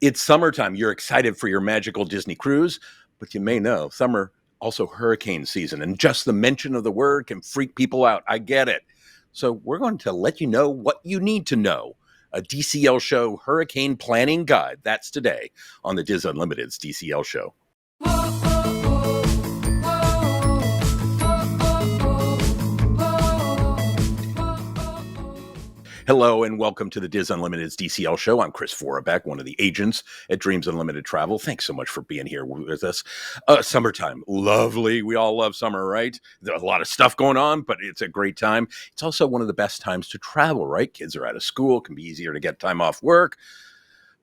It's summertime. You're excited for your magical Disney cruise, but you may know summer also hurricane season, and just the mention of the word can freak people out. I get it. So we're going to let you know what you need to know. A DCL Show hurricane planning guide. That's today on the DIS Unlimited's DCL Show. Hello and welcome to the DIS Unlimited's DCL Show. I'm Chris Forebeck, one of the agents at Dreams Unlimited Travel. Thanks so much for being here with us. Summertime, lovely. We all love summer, right? There's a lot of stuff going on, but it's a great time. It's also one of the best times to travel, right? Kids are out of school. It can be easier to get time off work.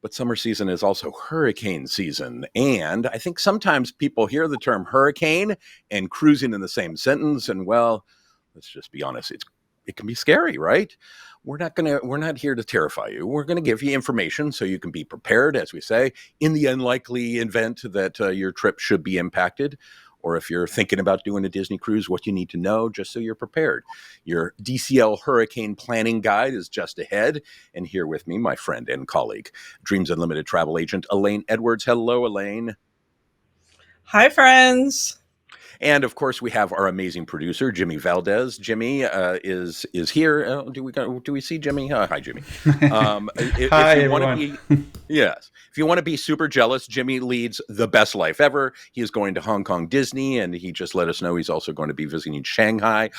But summer season is also hurricane season. And I think sometimes people hear the term hurricane and cruising in the same sentence. And well, let's just be honest, it can be scary, right? We're not here to terrify you. We're going to give you information so you can be prepared, as we say, in the unlikely event that your trip should be impacted. Or if you're thinking about doing a Disney cruise, what you need to know just so you're prepared. Your DCL Hurricane Planning Guide is just ahead. And here with me, my friend and colleague, Dreams Unlimited travel agent Elaine Edwards. Hello, Elaine. Hi, friends. And of course, we have our amazing producer, Jimmy Valdez. Jimmy is here. Do we see Jimmy? Hi, Jimmy. Hi, everyone. Yes. If you want to be super jealous, Jimmy leads The Best Life Ever. He is going to Hong Kong Disney, and he just let us know he's also going to be visiting Shanghai.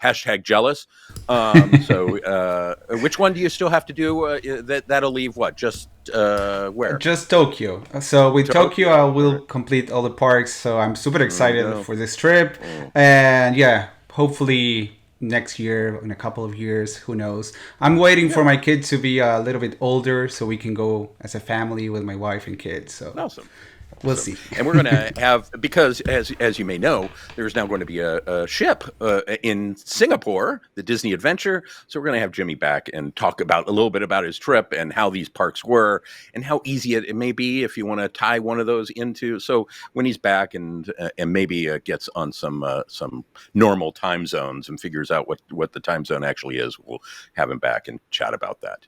Hashtag jealous. So which one do you still have to do? That'll leave what? Just where? Just Tokyo. So with Tokyo, I will complete all the parks. So I'm super excited for this trip. And yeah, hopefully next year, in a couple of years, who knows. I'm waiting for my kid to be a little bit older so we can go as a family with my wife and kids. So awesome. We'll see. And we're going to have, because as you may know, there's now going to be a ship in Singapore, the Disney Adventure. So we're going to have Jimmy back and talk about a little bit about his trip and how these parks were and how easy it may be if you want to tie one of those into. So when he's back and maybe gets on some normal time zones and figures out what the time zone actually is, we'll have him back and chat about that.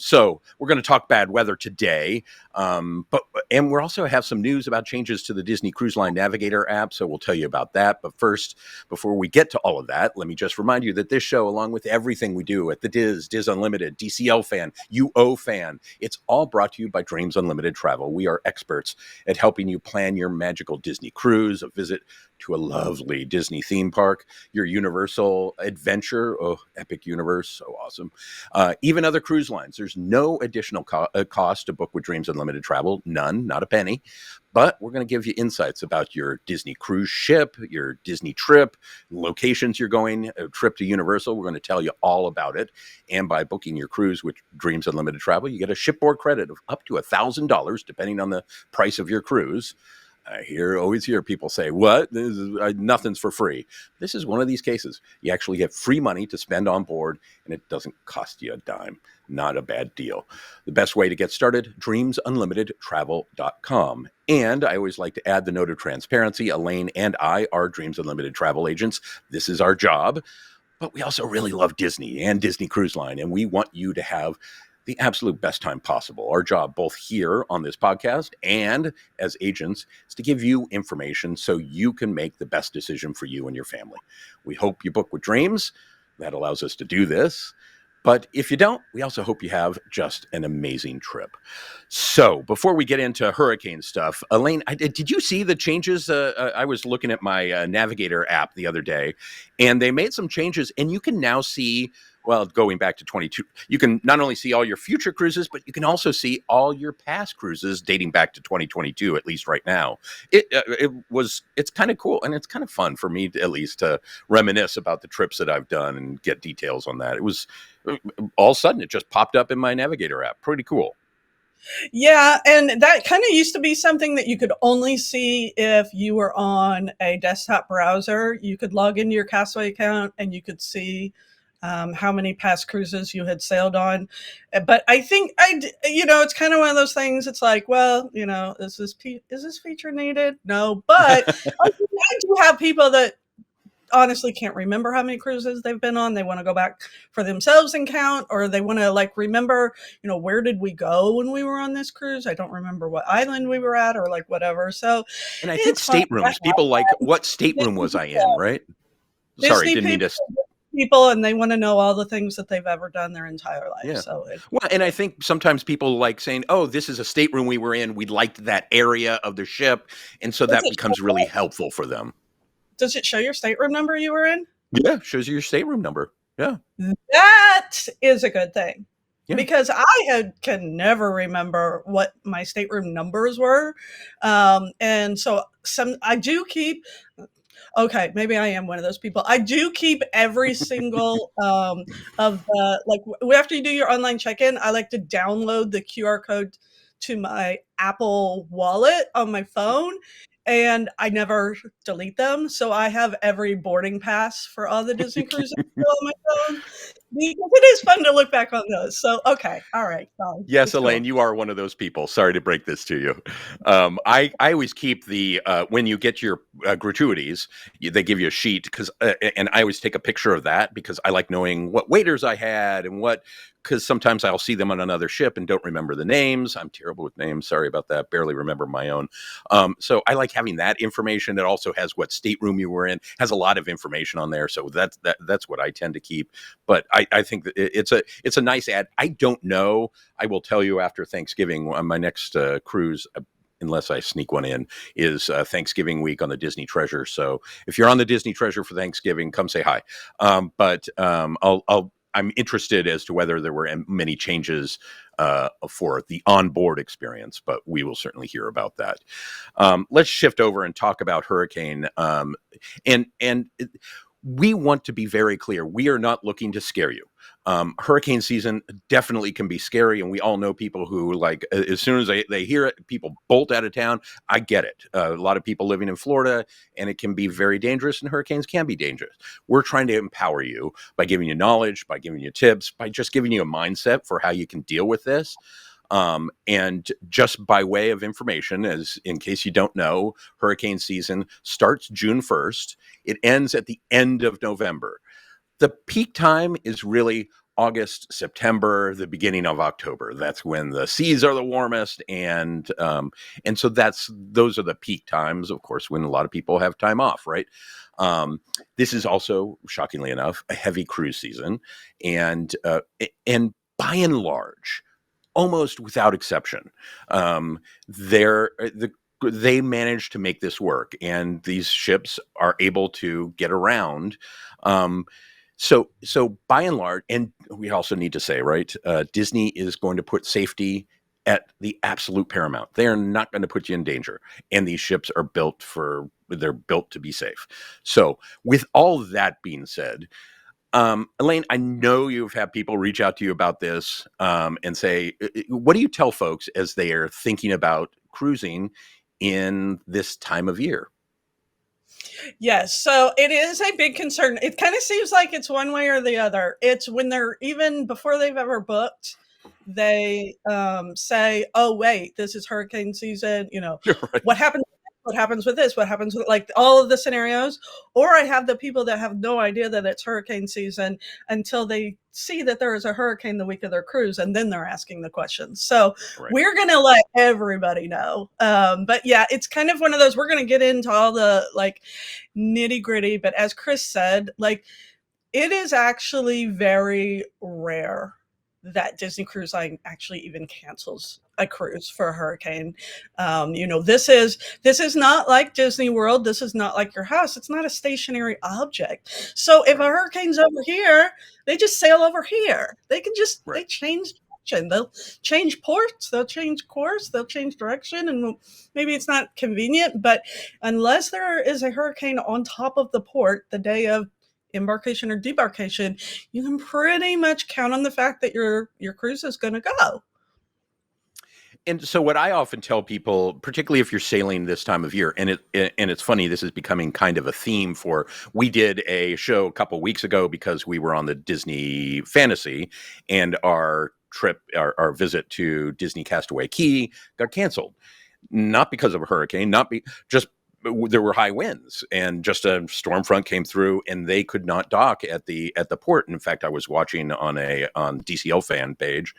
So we're going to talk bad weather today, and we're also have some news about changes to the Disney Cruise Line Navigator app, so we'll tell you about that. But first, before we get to all of that, let me just remind you that this show, along with everything we do at the DIS Unlimited, DCL Fan, UO Fan, it's all brought to you by Dreams Unlimited Travel. We are experts at helping you plan your magical Disney cruise, a visit to a lovely Disney theme park, your Universal adventure, epic universe, so awesome. Even other cruise lines, there's no additional cost to book with Dreams Unlimited Travel, none, not a penny. But we're going to give you insights about your Disney cruise ship, your Disney trip, locations you're going, a trip to Universal. We're going to tell you all about it. And by booking your cruise with Dreams Unlimited Travel, you get a shipboard credit of up to $1,000, depending on the price of your cruise. I always hear people say, what? Nothing's for free. This is one of these cases. You actually get free money to spend on board, and it doesn't cost you a dime. Not a bad deal. The best way to get started, dreamsunlimitedtravel.com. And I always like to add the note of transparency. Elaine and I are Dreams Unlimited travel agents. This is our job. But we also really love Disney and Disney Cruise Line, and we want you to have the absolute best time possible. Our job, both here on this podcast and as agents, is to give you information so you can make the best decision for you and your family. We hope you book with Dreams. That allows us to do this. But if you don't, we also hope you have just an amazing trip. So before we get into hurricane stuff, Elaine, did you see the changes? I was looking at my Navigator app the other day, and they made some changes, and you can now see, well, going back to 22, you can not only see all your future cruises, but you can also see all your past cruises dating back to 2022, at least right now. It's kind of cool, and it's kind of fun for me to, at least, to reminisce about the trips that I've done and get details on that. It was all of a sudden it just popped up in my Navigator app. Pretty cool. Yeah, and that kind of used to be something that you could only see if you were on a desktop browser. You could log into your Castaway account and you could see how many past cruises you had sailed on. But I think it's kind of one of those things. It's like, well, is this feature needed? No, but I do have people that honestly can't remember how many cruises they've been on. They want to go back for themselves and count, or they want to like remember, where did we go when we were on this cruise? I don't remember what island we were at or like whatever. So And I think it's fun. staterooms, people like, what stateroom was I in, right? Sorry, Disney didn't mean to. people, and they want to know all the things that they've ever done their entire life. Yeah. So Well, and I think sometimes people like saying, "Oh, this is a stateroom we were in. We liked that area of the ship," and so that becomes really helpful for them. Does it show your stateroom number you were in? Yeah, shows you your stateroom number. Yeah, that is a good thing. Yeah. Because I can never remember what my stateroom numbers were, and so I do keep. Okay, maybe I am one of those people. I do keep every single of the like after you do your online check-in, I like to download the QR code to my Apple Wallet on my phone, and I never delete them. So I have every boarding pass for all the Disney cruises on my phone. Because it is fun to look back on those. So, okay. All right. Fine. Yes, Elaine, you are one of those people. Sorry to break this to you. I always keep the when you get your gratuities, they give you a sheet and I always take a picture of that because I like knowing what waiters I had and because sometimes I'll see them on another ship and don't remember the names. I'm terrible with names. Sorry about that. Barely remember my own. So I like having that information. It also has what stateroom you were in. Has a lot of information on there. So that's what I tend to keep. But I think that it's a nice ad. I don't know. I will tell you after Thanksgiving on my next cruise. Unless I sneak one in, is Thanksgiving week on the Disney Treasure. So if you're on the Disney Treasure for Thanksgiving, come say hi. I'm interested as to whether there were many changes for the onboard experience, but we will certainly hear about that. Let's shift over and talk about Hurricane. And we want to be very clear. We are not looking to scare you. Hurricane season definitely can be scary, and we all know people who, like, as soon as they hear it, people bolt out of town. I get it. A lot of people living in Florida, and it can be very dangerous, and hurricanes can be dangerous. We're trying to empower you by giving you knowledge, by giving you tips, by just giving you a mindset for how you can deal with this. And just by way of information, as in case you don't know, hurricane season starts June 1st. It ends at the end of November. The peak time is really August, September, the beginning of October. That's when the seas are the warmest, and so those are the peak times, of course, when a lot of people have time off, right? This is also, shockingly enough, a heavy cruise season, and by and large, almost without exception, they managed to make this work, and these ships are able to get around. So by and large, and we also need to say, right, Disney is going to put safety at the absolute paramount. They are not going to put you in danger, and these ships are built to be safe. So with all that being said, Elaine, I know you've had people reach out to you about this and say, what do you tell folks as they are thinking about cruising in this time of year? Yes, so it is a big concern. It kind of seems like it's one way or the other. It's when they're even before they've ever booked, they say, "Oh wait, this is hurricane season." Right. What happens? What happens with this? What happens with like all of the scenarios? Or I have the people that have no idea that it's hurricane season until they see that there is a hurricane the week of their cruise, and then they're asking the questions. So we're going to let everybody know. But yeah, it's kind of one of those, we're going to get into all the like nitty gritty. But as Chris said, like it is actually very rare that Disney Cruise Line actually even cancels a cruise for a hurricane. This is not like Disney World. This is not like your house. It's not a stationary object. So if a hurricane's over here, they just sail over here. They can just they change direction. They'll change ports. They'll change course. They'll change direction. And maybe it's not convenient, but unless there is a hurricane on top of the port the day of embarkation or debarkation, you can pretty much count on the fact that your cruise is going to go. And so what I often tell people, particularly if you're sailing this time of year, and it's funny, this is becoming kind of a theme we did a show a couple weeks ago because we were on the Disney Fantasy, and our visit to Disney Castaway Cay got canceled. Not because of a hurricane, just there were high winds, and just a storm front came through, and they could not dock at the port. And in fact, I was watching on DCL fan page.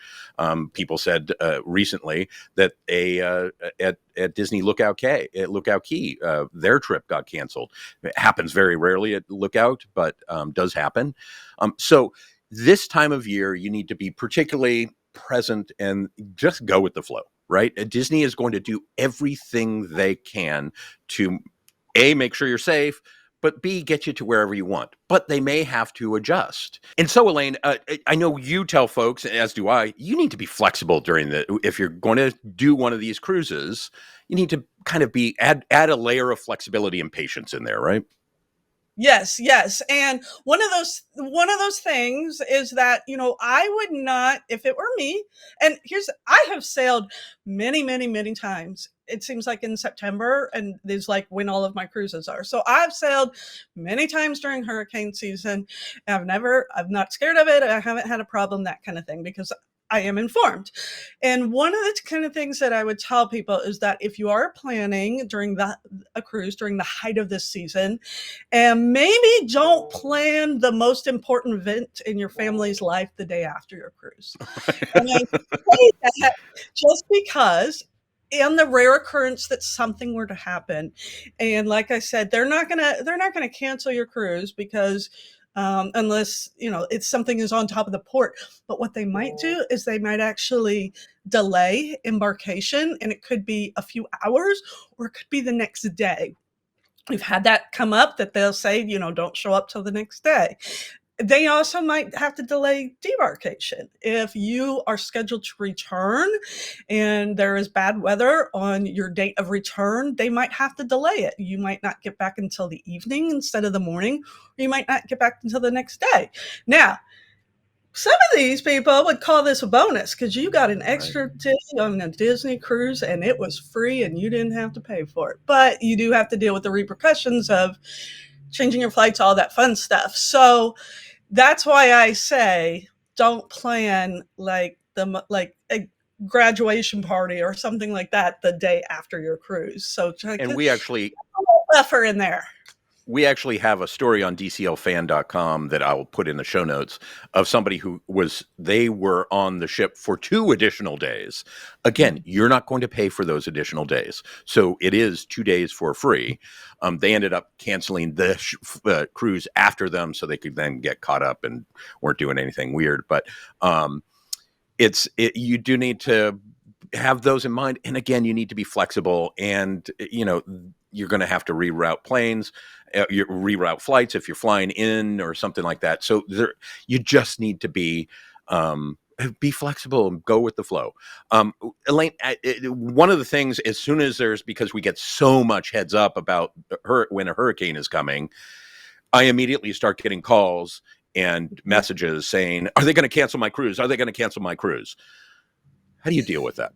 People said recently that at Disney Lookout Key, their trip got canceled. It happens very rarely at Lookout, but does happen. So this time of year, you need to be particularly present and just go with the flow. Right? Disney is going to do everything they can to A, make sure you're safe, but B, get you to wherever you want. But they may have to adjust. And so, Elaine, I know you tell folks, as do I, you need to be flexible if you're going to do one of these cruises, you need to kind of add a layer of flexibility and patience in there, right? Yes. And one of those things is that, I would not, if it were me, and I have sailed many, many, many times. It seems like in September, and there's like when all of my cruises are. So I've sailed many times during hurricane season. I'm not scared of it. I haven't had a problem, that kind of thing, because I am informed. And one of the kind of things that I would tell people is that if you are planning a cruise during the height of this season, and maybe don't plan the most important event in your family's life the day after your cruise. And I say that just because in the rare occurrence that something were to happen, and like I said, they're not gonna cancel your cruise because unless it's something is on top of the port. But what they might do is they might actually delay embarkation, and it could be a few hours or it could be the next day. We've had that come up, that they'll say, don't show up till the next day. They also might have to delay debarkation. If you are scheduled to return and there is bad weather on your date of return, they might have to delay it. You might not get back until the evening instead of the morning, or you might not get back until the next day. Now, some of these people would call this a bonus because you got an extra day on a Disney cruise and it was free and you didn't have to pay for it. But you do have to deal with the repercussions of changing your flights, all that fun stuff. So that's why I say don't plan like a graduation party or something like that the day after your cruise. So and we actually buffer in there. We actually have a story on DCLfan.com that I'll put in the show notes of somebody they were on the ship for 2 additional days. Again, you're not going to pay for those additional days. So it is 2 days for free. They ended up canceling the cruise after them so they could then get caught up and weren't doing anything weird. But you do need to have those in mind. And again, you need to be flexible, and, you're going to have to reroute planes, reroute flights if you're flying in or something like that. So you just need to be flexible and go with the flow. Elaine, one of the things, as soon as because we get so much heads up about when a hurricane is coming, I immediately start getting calls and messages saying, are they going to cancel my cruise? Are they going to cancel my cruise? How do you deal with that?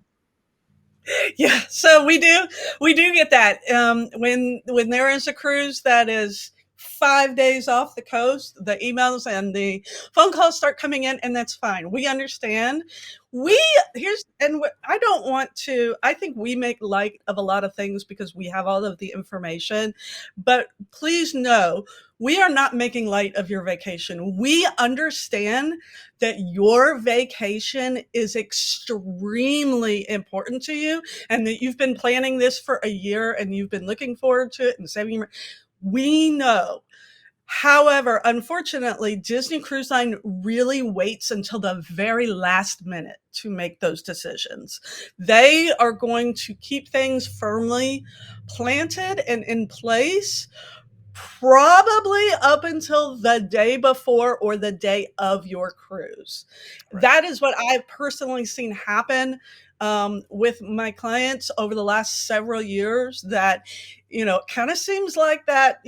Yeah, so we do get that. When there is a cruise that is 5 days off the coast, the emails and the phone calls start coming in, and that's fine. We understand. I think we make light of a lot of things because we have all of the information, but please know, we are not making light of your vacation. We understand that your vacation is extremely important to you and that you've been planning this for a year and you've been looking forward to it and saving. We know. However, unfortunately, Disney Cruise Line really waits until the very last minute to make those decisions. They are going to keep things firmly planted and in place probably up until the day before or the day of your cruise. Right. That is what I've personally seen happen with my clients over the last several years, that, it kind of seems like that,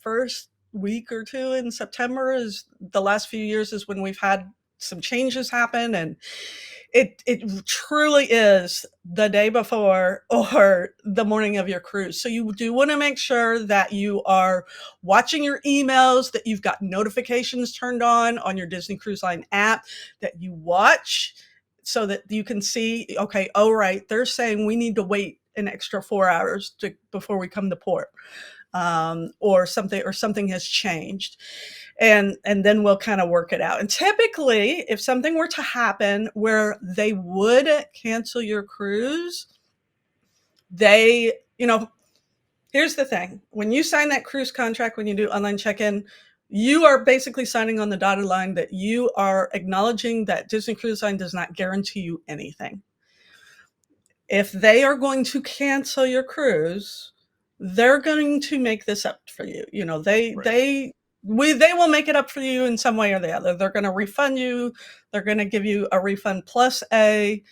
first week or two in September is the last few years is when we've had some changes happen, and it truly is the day before or the morning of your cruise. So you do want to make sure that you are watching your emails, that you've got notifications turned on your Disney Cruise Line app, that you watch so that you can see, okay, all right, they're saying we need to wait an extra 4 hours before we come to port, or something has changed, and then we'll kind of work it out. And typically, if something were to happen where they would cancel your cruise, they, here's the thing: when you sign that cruise contract, when you do online check-in, you are basically signing on the dotted line that you are acknowledging that Disney Cruise Line does not guarantee you anything. If they are going to cancel your cruise, they're going to make this up for you. They will make it up for you in some way or the other. They're going to refund you. They're going to give you a refund plus a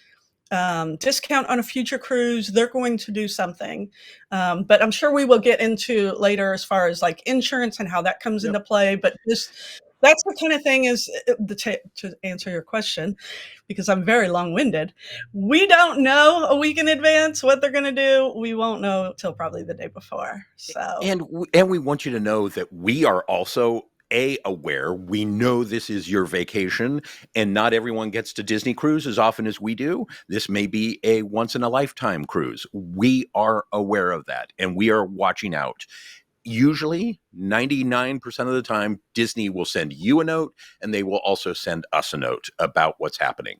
discount on a future cruise. They're going to do something, but I'm sure we will get into later as far as like insurance and how that comes into play. But that's the kind of thing is to answer your question, because I'm very long-winded. We don't know a week in advance what they're going to do. We won't know till probably the day before. So and we want you to know that we are also aware. We know this is your vacation, and not everyone gets to Disney cruise as often as we do. This may be a once in a lifetime cruise. We are aware of that, and we are watching out. Usually 99% of the time, Disney will send you a note, and they will also send us a note about what's happening.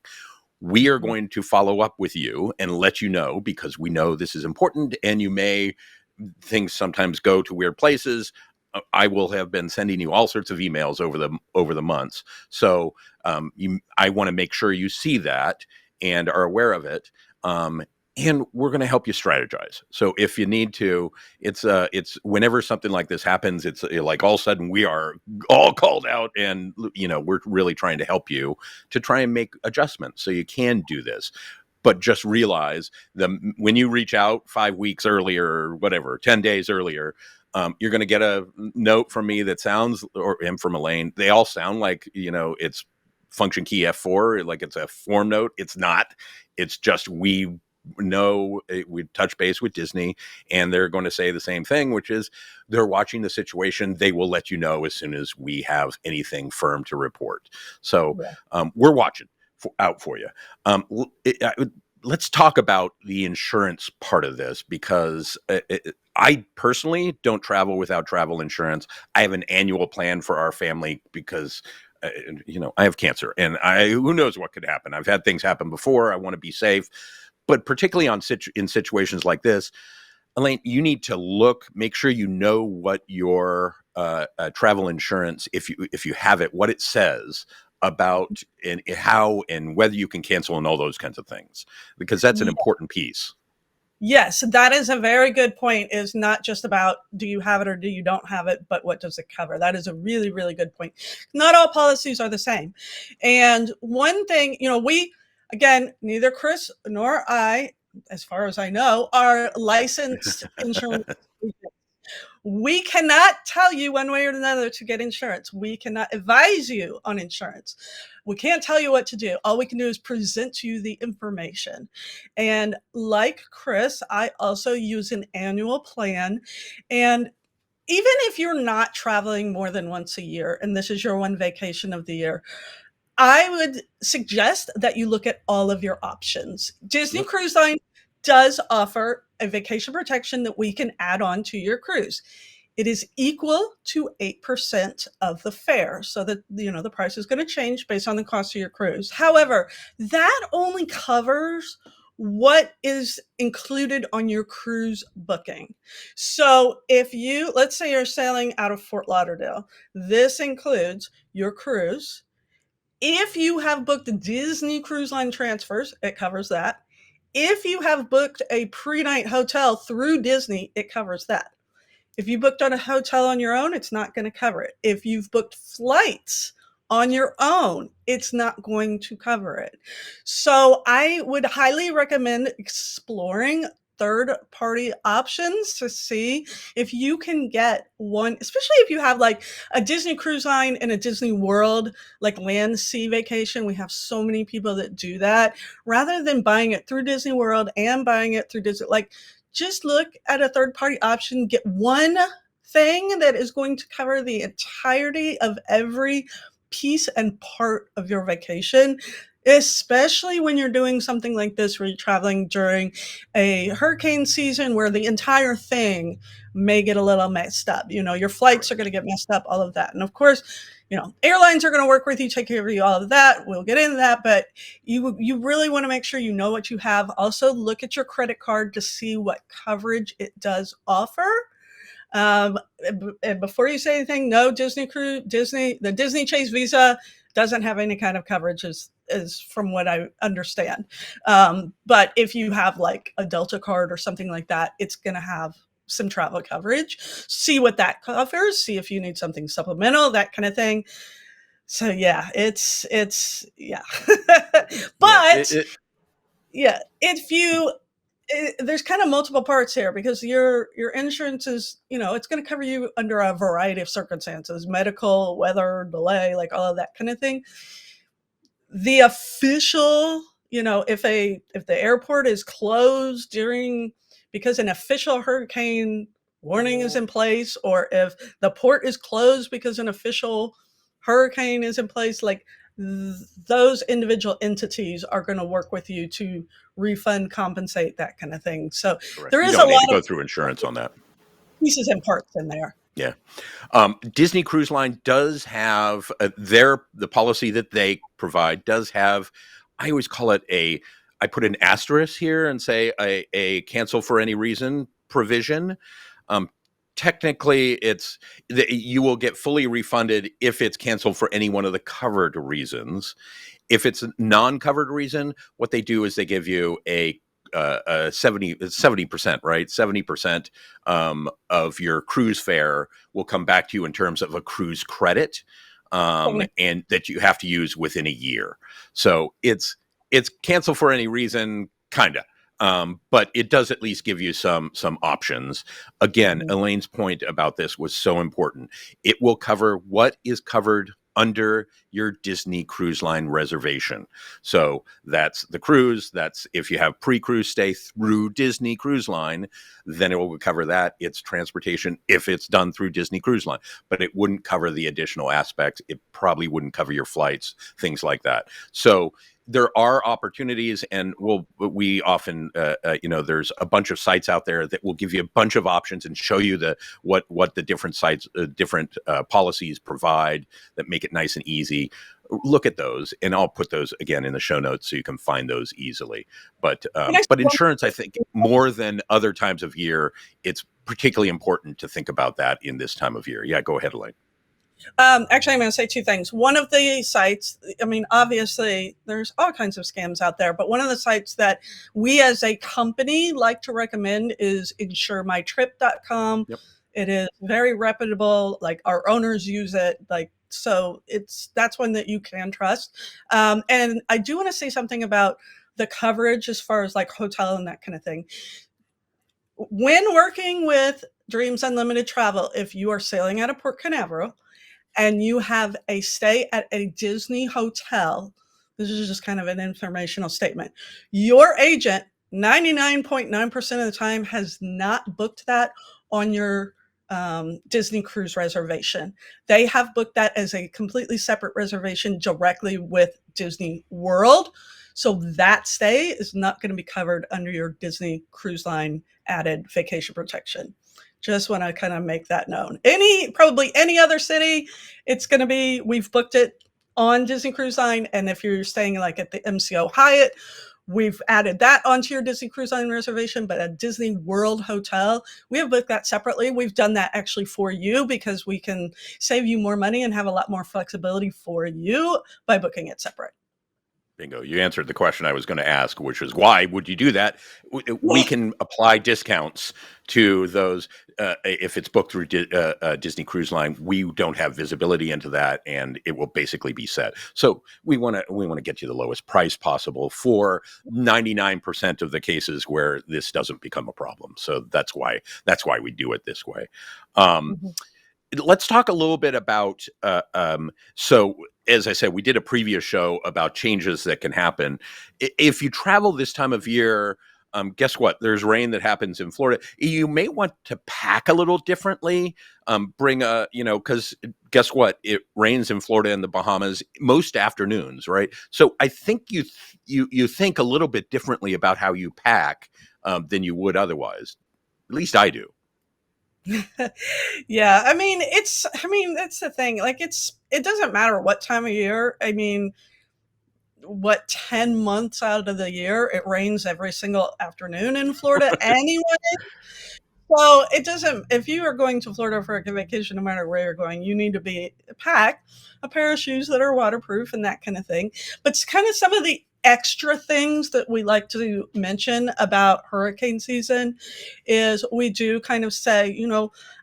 We are going to follow up with you and let you know, because we know this is important, and things sometimes go to weird places. I will have been sending you all sorts of emails over the months. So I want to make sure you see that and are aware of it. And we're going to help you strategize. So if you need to, it's whenever something like this happens, it's like all of a sudden we are all called out, and we're really trying to help you to try and make adjustments so you can do this. But just realize when you reach out 5 weeks earlier or whatever, 10 days earlier, you're going to get a note from me that sounds, and from Elaine, they all sound like, it's function key F4, like it's a form note. It's not. It's just we touch base with Disney, and they're going to say the same thing, which is they're watching the situation. They will let you know as soon as we have anything firm to report. So we're watching out for you. Let's talk about the insurance part of this, because I personally don't travel without travel insurance. I have an annual plan for our family because I have cancer, and who knows what could happen. I've had things happen before. I want to be safe. But particularly in situations like this, Elaine, you need to make sure you know what your travel insurance, if you have it, what it says about and how and whether you can cancel and all those kinds of things, because that's an important piece. Yes, that is a very good point. Is not just about do you have it or do you don't have it, but what does it cover? That is a really, really good point. Not all policies are the same. And one thing, again, neither Chris nor I, as far as I know, are licensed insurance agents. We cannot tell you one way or another to get insurance. We cannot advise you on insurance. We can't tell you what to do. All we can do is present to you the information. And like Chris, I also use an annual plan. And even if you're not traveling more than once a year, and this is your one vacation of the year, I would suggest that you look at all of your options. Disney Cruise Line does offer a vacation protection that we can add on to your cruise. It is equal to 8% of the fare, so that the price is going to change based on the cost of your cruise. However, that only covers what is included on your cruise booking. So let's say you're sailing out of Fort Lauderdale, this includes your cruise. If you have booked Disney Cruise Line transfers, it covers that. If you have booked a pre-night hotel through Disney, it covers that. If you booked on a hotel on your own, it's not going to cover it. If you've booked flights on your own, it's not going to cover it. So I would highly recommend exploring third-party options to see if you can get one, especially if you have like a Disney Cruise Line and a Disney World, like land sea vacation. We have so many people that do that. Rather than buying it through Disney World and buying it through Disney, just look at a third-party option, get one thing that is going to cover the entirety of every piece and part of your vacation. especially when you're doing something like this where you're traveling during a hurricane season where the entire thing may get a little messed up. Your flights are going to get messed up, all of that. And of course, airlines are going to work with you, take care of you, all of that. We'll get into that, but you really want to make sure you know what you have. Also, look at your credit card to see what coverage it does offer. And before you say anything, no, the Disney Chase Visa doesn't have any kind of coverage, is from what I understand. But if you have like a Delta card or something like that, it's going to have some travel coverage. See what that covers. See if you need something supplemental, that kind of thing. So yeah, it's yeah. But yeah, if you there's kind of multiple parts here because your insurance is, it's going to cover you under a variety of circumstances, medical, weather, delay, like all of that kind of thing. The official, if the airport is closed because an official hurricane warning is in place, or if the port is closed because an official hurricane is in place, like those individual entities are going to work with you to refund, compensate, that kind of thing. So there is a lot to go through insurance on that. Pieces and parts in there. Yeah. Disney Cruise Line does have the policy that they provide does have, I always call it I put an asterisk here and say a cancel for any reason provision. Technically, you will get fully refunded if it's canceled for any one of the covered reasons. If it's a non-covered reason, what they do is they give you a 70%, right? 70% of your cruise fare will come back to you in terms of a cruise credit, and that you have to use within a year. So it's cancel for any reason, kind of. But it does at least give you some options. Again, Elaine's point about this was so important. It will cover what is covered under your Disney Cruise Line reservation. So that's the cruise. That's if you have pre-cruise stay through Disney Cruise Line, then it will cover that. It's transportation if it's done through Disney Cruise Line, but it wouldn't cover the additional aspects. It probably wouldn't cover your flights, things like that. So there are opportunities, and we often, there's a bunch of sites out there that will give you a bunch of options and show you what the different sites, different policies provide that make it nice and easy. Look at those, and I'll put those again in the show notes so you can find those easily. But insurance, I think, more than other times of year, it's particularly important to think about that in this time of year. Yeah, go ahead, Elaine. Actually, I'm going to say two things. One of the sites, obviously there's all kinds of scams out there, but one of the sites that we as a company like to recommend is insuremytrip.com. Yep. It is very reputable. Like our owners use it. So that's one that you can trust. And I do want to say something about the coverage as far as like hotel and that kind of thing. When working with Dreams Unlimited Travel, if you are sailing out of Port Canaveral, and you have a stay at a Disney hotel, this is just kind of an informational statement. Your agent, 99.9% of the time, has not booked that on your Disney cruise reservation. They have booked that as a completely separate reservation directly with Disney World. So that stay is not going to be covered under your Disney Cruise Line added vacation protection. Just want to kind of make that known. Probably any other city, it's going to be, we've booked it on Disney Cruise Line. And if you're staying like at the MCO Hyatt, we've added that onto your Disney Cruise Line reservation. But a Disney World hotel, we have booked that separately. We've done that actually for you because we can save you more money and have a lot more flexibility for you by booking it separate. Bingo. You answered the question I was going to ask, which was why would you do that? We can apply discounts to those if it's booked through Disney Cruise Line. We don't have visibility into that, and it will basically be set. So we want to get you the lowest price possible for 99% of the cases where this doesn't become a problem. So that's why we do it this way. Let's talk a little bit about, so as I said, we did a previous show about changes that can happen. If you travel this time of year, guess what? There's rain that happens in Florida. You may want to pack a little differently. Bring a, because guess what? It rains in Florida and the Bahamas most afternoons, right? So I think you think a little bit differently about how you pack than you would otherwise. At least I do. Yeah, that's the thing. Like it doesn't matter what time of year. I mean, what 10 months out of the year it rains every single afternoon in Florida anyway. So it doesn't, if you are going to Florida for a vacation, no matter where you're going, you need to be pack a pair of shoes that are waterproof and that kind of thing. But it's kind of some of the extra things that we like to mention about hurricane season is we do kind of say,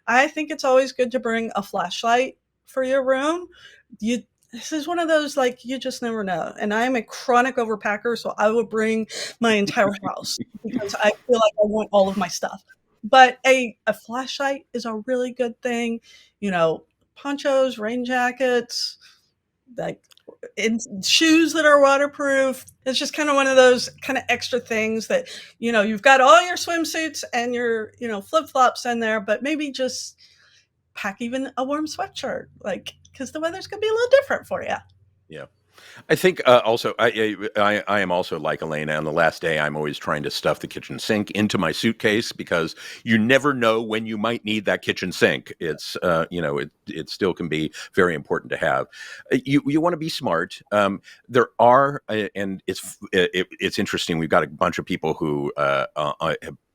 I think it's always good to bring a flashlight for your room. This is one of those, like, you just never know. And I am a chronic overpacker, so I will bring my entire house because I feel like I want all of my stuff. But a flashlight is a really good thing. Ponchos, rain jackets, like in shoes that are waterproof. It's just kind of one of those kind of extra things that, you've got all your swimsuits and your, flip flops in there, but maybe just pack even a warm sweatshirt, like, because the weather's going to be a little different for you. Yeah. I think also I am also like Elena. On the last day, I'm always trying to stuff the kitchen sink into my suitcase because you never know when you might need that kitchen sink. It's it still can be very important to have. You want to be smart. There are and it's interesting. We've got a bunch of people who have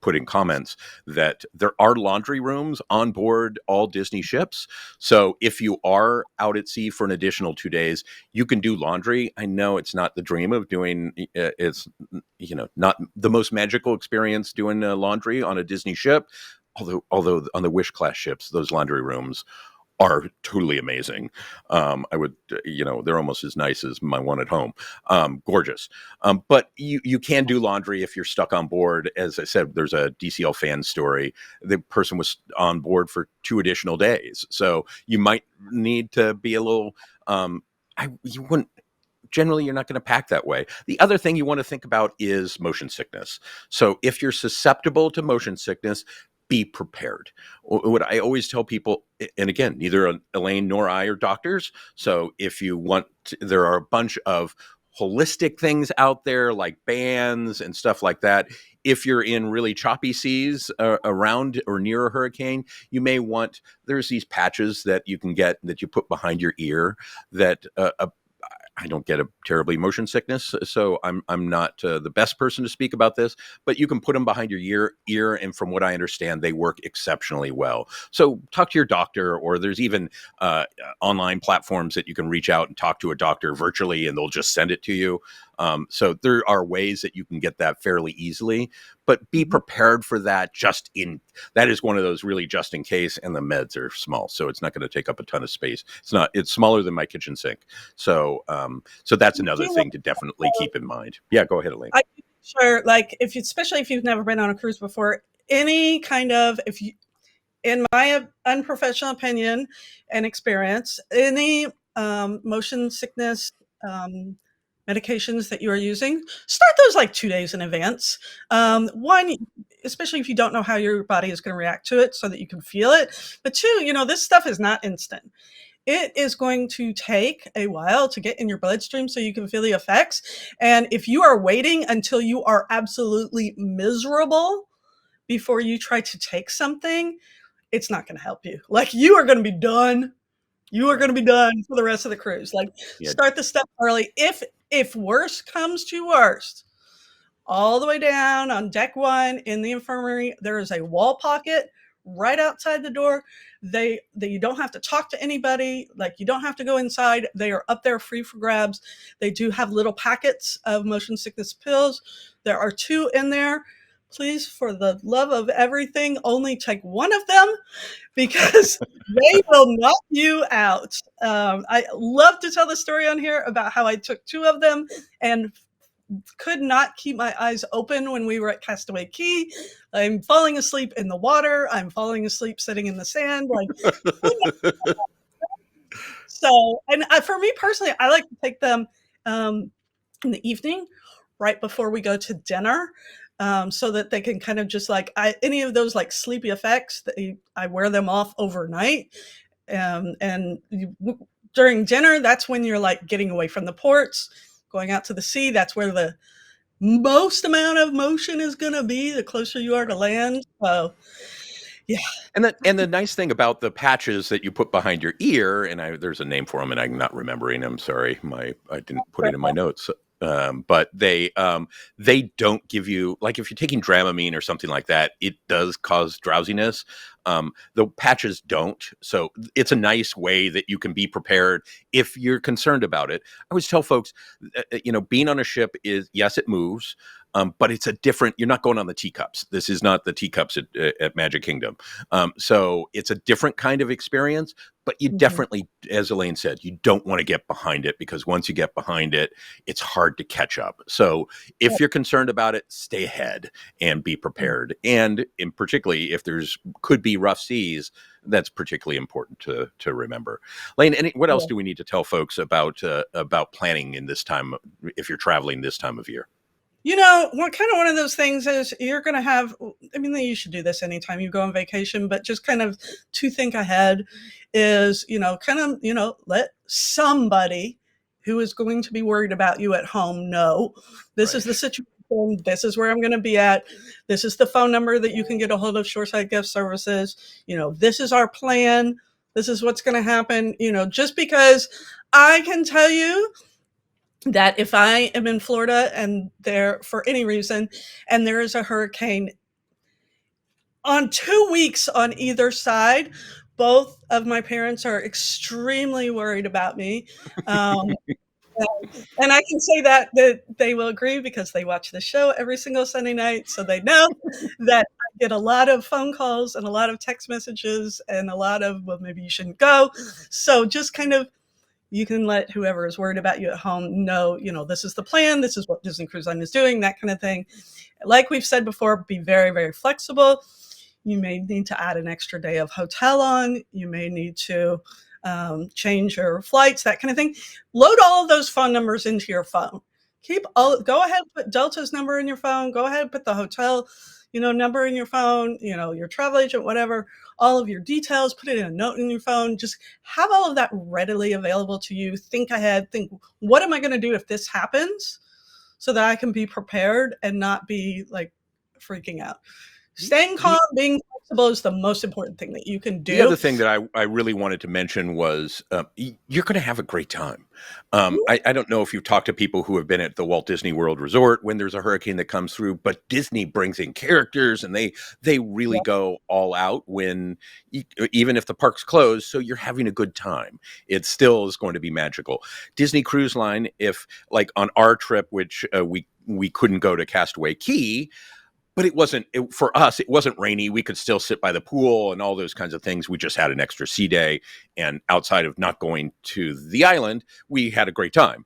put in comments that there are laundry rooms on board all Disney ships. So if you are out at sea for an additional 2 days, you can do laundry. I know it's not the dream of doing, it's, not the most magical experience doing laundry on a Disney ship. Although on the Wish class ships, those laundry rooms are totally amazing. I would, they're almost as nice as my one at home. Gorgeous. But you can do laundry if you're stuck on board. As I said, there's a DCL fan story. The person was on board for 2 additional days. So you might need to be a little, you wouldn't, generally you're not going to pack that way. The other thing you want to think about is motion sickness. So if you're susceptible to motion sickness, be prepared. What I always tell people, and again, neither Elaine nor I are doctors. So if you want, there are a bunch of holistic things out there like bands and stuff like that. If you're in really choppy seas around or near a hurricane, you may want, there's these patches that you can get that you put behind your ear that I don't get a terribly motion sickness, so I'm not the best person to speak about this, but you can put them behind your ear, and from what I understand, they work exceptionally well. So talk to your doctor, or there's even online platforms that you can reach out and talk to a doctor virtually, and they'll just send it to you. So there are ways that you can get that fairly easily, but be prepared for that. That is one of those really just in case, and the meds are small, so it's not going to take up a ton of space. It's smaller than my kitchen sink. So that's another thing to definitely keep in mind. Yeah, go ahead, Elaine. Sure. Like especially if you've never been on a cruise before, any kind of, in my unprofessional opinion and experience, any motion sickness medications that you are using, start those like 2 days in advance. One, especially if you don't know how your body is going to react to it, so that you can feel it. But two, this stuff is not instant. It is going to take a while to get in your bloodstream so you can feel the effects. And if you are waiting until you are absolutely miserable before you try to take something, it's not going to help you. Like, you are going to be done. You are going to be done for the rest of the cruise. Like, start the stuff early. If worse comes to worst, all the way down on deck 1 in the infirmary, there is a wall pocket right outside the door. You don't have to talk to anybody. Like, you don't have to go inside. They are up there free for grabs. They do have little packets of motion sickness pills. There are 2 in there. Please, for the love of everything, only take one of them, because they will knock you out. I love to tell the story on here about how I took 2 of them and could not keep my eyes open when we were at Castaway Cay. I'm falling asleep in the water. I'm falling asleep sitting in the sand. So, and for me personally, I like to take them in the evening, right before we go to dinner. so that they can kind of just like any of those like sleepy effects. I wear them off overnight, and during dinner, that's when you're like getting away from the ports, going out to the sea. That's where the most amount of motion is going to be the closer you are to land. So, yeah. And the nice thing about the patches that you put behind your ear, and there's a name for them, and I'm not remembering. I'm sorry, I didn't put it in my notes. But they don't give you, like, if you're taking Dramamine or something like that, it does cause drowsiness. The patches don't, so it's a nice way that you can be prepared if you're concerned about it. I always tell folks, being on a ship is, yes, it moves. But it's a different, you're not going on the teacups. This is not the teacups at Magic Kingdom. So it's a different kind of experience, but you definitely, as Elaine said, you don't want to get behind it, because once you get behind it, it's hard to catch up. So if you're concerned about it, stay ahead and be prepared. And in particularly, if could be rough seas, that's particularly important to remember. Elaine, what else do we need to tell folks about planning in this time, if you're traveling this time of year? One of those things is you're going to have, I mean, you should do this anytime you go on vacation, but just kind of to think ahead is, let somebody who is going to be worried about you at home know this is the situation. This is where I'm going to be at. This is the phone number that you can get a hold of Shoreside Guest Services. This is our plan. This is what's going to happen. Just because I can tell you that if I am in Florida and there for any reason, and there is a hurricane on 2 weeks on either side, both of my parents are extremely worried about me. And I can say that they will agree, because they watch the show every single Sunday night. So they know that I get a lot of phone calls and a lot of text messages and a lot of, well, maybe you shouldn't go. So just kind of, you can let whoever is worried about you at home know, this is the plan. This is what Disney Cruise Line is doing, that kind of thing. Like we've said before, be very, very flexible. You may need to add an extra day of hotel on. You may need to change your flights, that kind of thing. Load all of those phone numbers into your phone. Go ahead, put Delta's number in your phone. Go ahead, put the hotel, number in your phone, your travel agent, whatever, all of your details, put it in a note in your phone. Just have all of that readily available to you. Think ahead, think, what am I going to do if this happens, so that I can be prepared and not be like freaking out. Staying calm, being flexible is the most important thing that you can do. The other thing that I really wanted to mention was you're going to have a great time. I don't know if you've talked to people who have been at the Walt Disney World Resort when there's a hurricane that comes through, but Disney brings in characters, and they really go all out even if the park's closed. So you're having a good time. It still is going to be magical. Disney Cruise Line, if like on our trip, which we couldn't go to Castaway Cay, but for us, it wasn't rainy. We could still sit by the pool and all those kinds of things. We just had an extra sea day. And outside of not going to the island, we had a great time.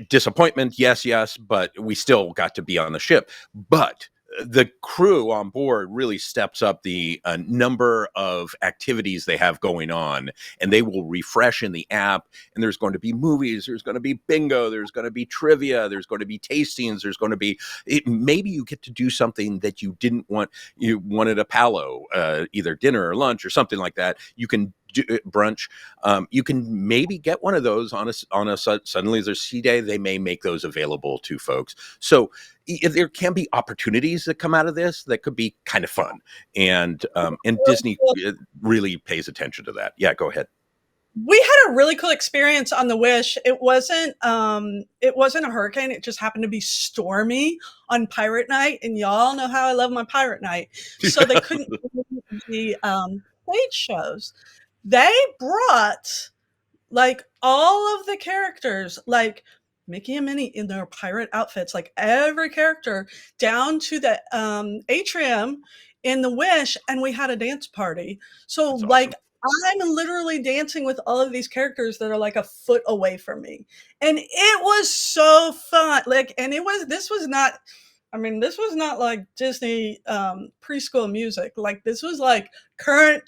Disappointment, yes, but we still got to be on the ship. But the crew on board really steps up the number of activities they have going on, and they will refresh in the app. And there's going to be movies, there's going to be bingo, there's going to be trivia, there's going to be tastings, there's going to be maybe you get to do something that you didn't want. You wanted a palo, either dinner or lunch or something like that. You can brunch. You can maybe get one of those on a suddenly there's sea day. They may make those available to folks. So there can be opportunities that come out of this that could be kind of fun, and Disney really pays attention to that. Yeah, go ahead. We had a really cool experience on the Wish. It wasn't a hurricane. It just happened to be stormy on Pirate Night, and y'all know how I love my Pirate Night. So they couldn't do the stage shows. They brought like all of the characters, like Mickey and Minnie in their pirate outfits, like every character, down to the atrium in the Wish, and we had a dance party. So awesome. Like I'm literally dancing with all of these characters that are like a foot away from me. And it was so fun. This was not like Disney preschool music. Like this was like current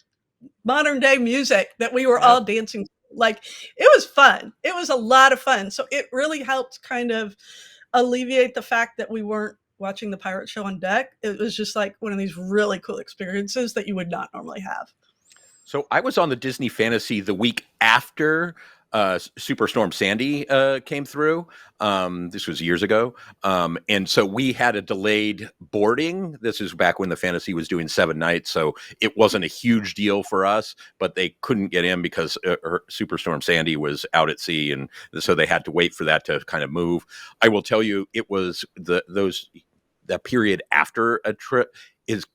modern day music that we were all dancing to. Like it was fun. It was a lot of fun. So it really helped kind of alleviate the fact that we weren't watching the pirate show on deck. It was just like one of these really cool experiences that you would not normally have. So I was on the Disney Fantasy the week after Superstorm Sandy came through. This was years ago. And so we had a delayed boarding. This is back when the Fantasy was doing 7 nights. So it wasn't a huge deal for us, but they couldn't get in because Superstorm Sandy was out at sea. And so they had to wait for that to kind of move. I will tell you, it was that period after a trip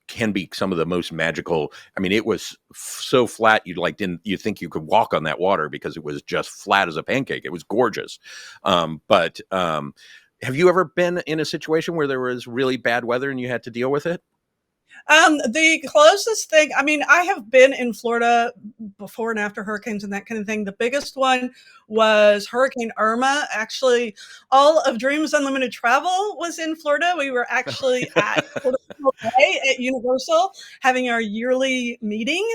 can be some of the most magical. I mean, it was so flat you think you could walk on that water because it was just flat as a pancake. It was gorgeous. But have you ever been in a situation where there was really bad weather and you had to deal with it? The closest thing, I mean, I have been in Florida before and after hurricanes and that kind of thing. The biggest one was Hurricane Irma. Actually, all of Dreams Unlimited Travel was in Florida. We were actually at Universal having our yearly meeting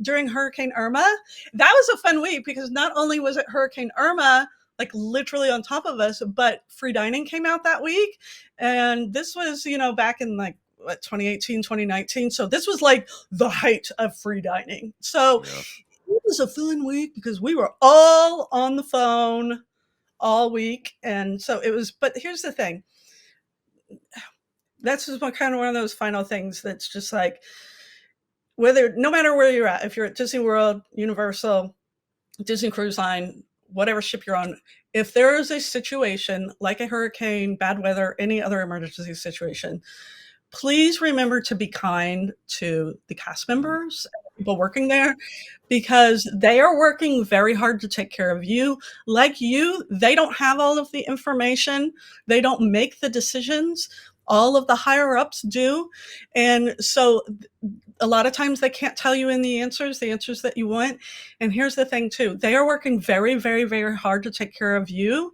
during Hurricane Irma. That was a fun week because not only was it Hurricane Irma, like literally on top of us, but free dining came out that week. And this was, back in 2018, 2019. So this was like the height of free dining. So it was a fun week because we were all on the phone all week. And so it was, but here's the thing. That's just kind of one of those final things that's just like, no matter where you're at, if you're at Disney World, Universal, Disney Cruise Line, whatever ship you're on, if there is a situation like a hurricane, bad weather, any other emergency situation, please remember to be kind to the cast members and people working there because they are working very hard to take care of you. Like you, they don't have all of the information. They don't make the decisions. All of the higher ups do. And so a lot of times they can't tell you the answers that you want. And here's the thing too. They are working very, very, very hard to take care of you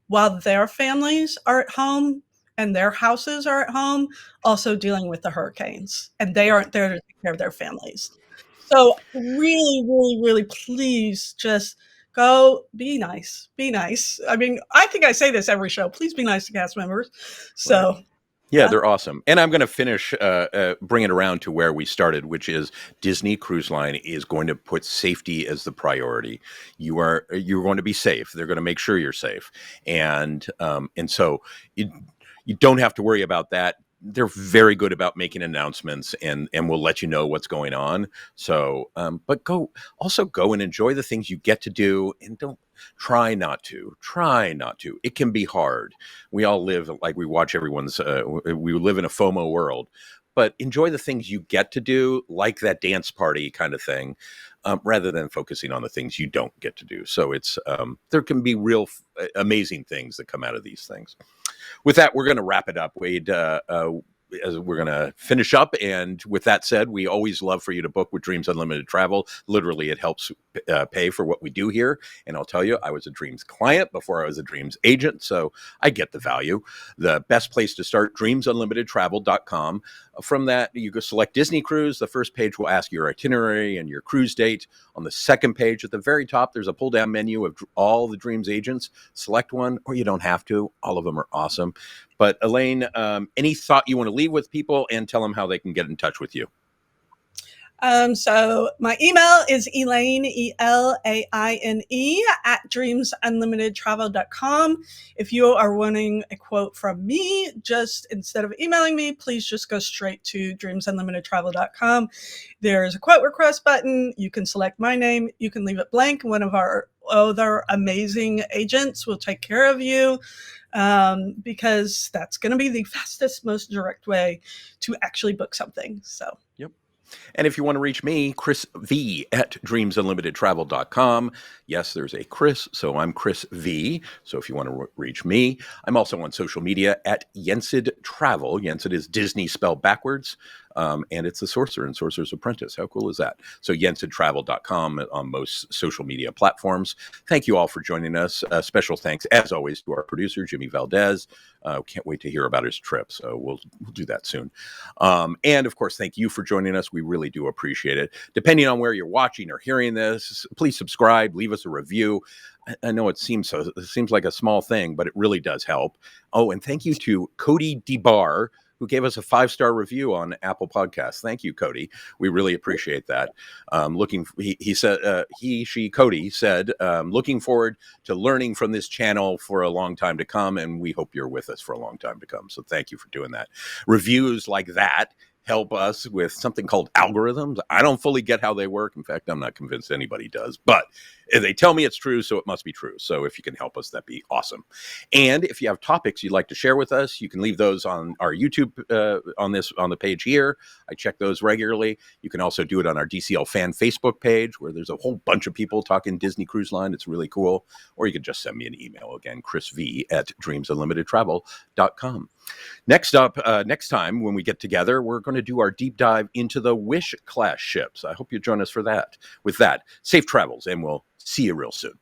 while their families are at home and their houses are at home, also dealing with the hurricanes, and they aren't there to take care of their families. So really, really, really, please just go be nice. Be nice. I mean, I think I say this every show. Please be nice to cast members. So. Right. Yeah, they're awesome. And I'm going to finish, bring it around to where we started, which is Disney Cruise Line is going to put safety as the priority. You're going to be safe. They're going to make sure you're safe. And so you don't have to worry about that. They're very good about making announcements and will let you know what's going on. So, but go and enjoy the things you get to do and try not to. It can be hard. We all live like we watch everyone's, we live in a FOMO world, but enjoy the things you get to do, like that dance party kind of thing, rather than focusing on the things you don't get to do. So it's, there can be real amazing things that come out of these things. With that, we're going to wrap it up, Wade. As we're going to finish up. And with that said, we always love for you to book with Dreams Unlimited Travel. Literally, it helps pay for what we do here. And I'll tell you, I was a Dreams client before I was a Dreams agent, so I get the value. The best place to start, dreamsunlimitedtravel.com. From that, you go select Disney Cruise. The first page will ask your itinerary and your cruise date. On the second page at the very top, there's a pull-down menu of all the Dreams agents. Select one, or you don't have to. All of them are awesome. But Elaine, any thought you want to leave with people and tell them how they can get in touch with you? So my email is Elaine, ELAINE at dreamsunlimitedtravel.com. If you are wanting a quote from me, just instead of emailing me, please just go straight to dreamsunlimitedtravel.com. There's a quote request button. You can select my name. You can leave it blank. One of our other amazing agents will take care of you. Because that's going to be the fastest, most direct way to actually book something. So, yep. And if you want to reach me, Chris V at dreamsunlimitedtravel.com. Yes, there's a Chris, so I'm Chris V. So if you want to reach me, I'm also on social media at Yensid Travel. Yensid is Disney spelled backwards. And it's the Sorcerer and Sorcerer's Apprentice. How cool is that? So yensidtravel.com on most social media platforms. Thank you all for joining us. Special thanks, as always, to our producer, Jimmy Valdez. Can't wait to hear about his trip. So we'll do that soon. And of course, thank you for joining us. We really do appreciate it. Depending on where you're watching or hearing this, please subscribe, leave us a review. I know it seems like a small thing, but it really does help. Oh, and thank you to Cody DeBar, who gave us a 5-star review on Apple Podcasts. Thank you, Cody. We really appreciate that. Cody said, looking forward to learning from this channel for a long time to come, and we hope you're with us for a long time to come. So thank you for doing that. Reviews like that help us with something called algorithms. I don't fully get how they work. In fact, I'm not convinced anybody does, but they tell me it's true, so it must be true. So if you can help us, that'd be awesome. And if you have topics you'd like to share with us, you can leave those on our YouTube on the page here. I check those regularly. You can also do it on our DCL fan Facebook page, where there's a whole bunch of people talking Disney Cruise Line. It's really cool. Or you can just send me an email again, chrisv@dreamsunlimitedtravel.com. Next up, next time when we get together, we're going to do our deep dive into the Wish class ships. I hope you join us for that. With that, safe travels, and we'll see you real soon.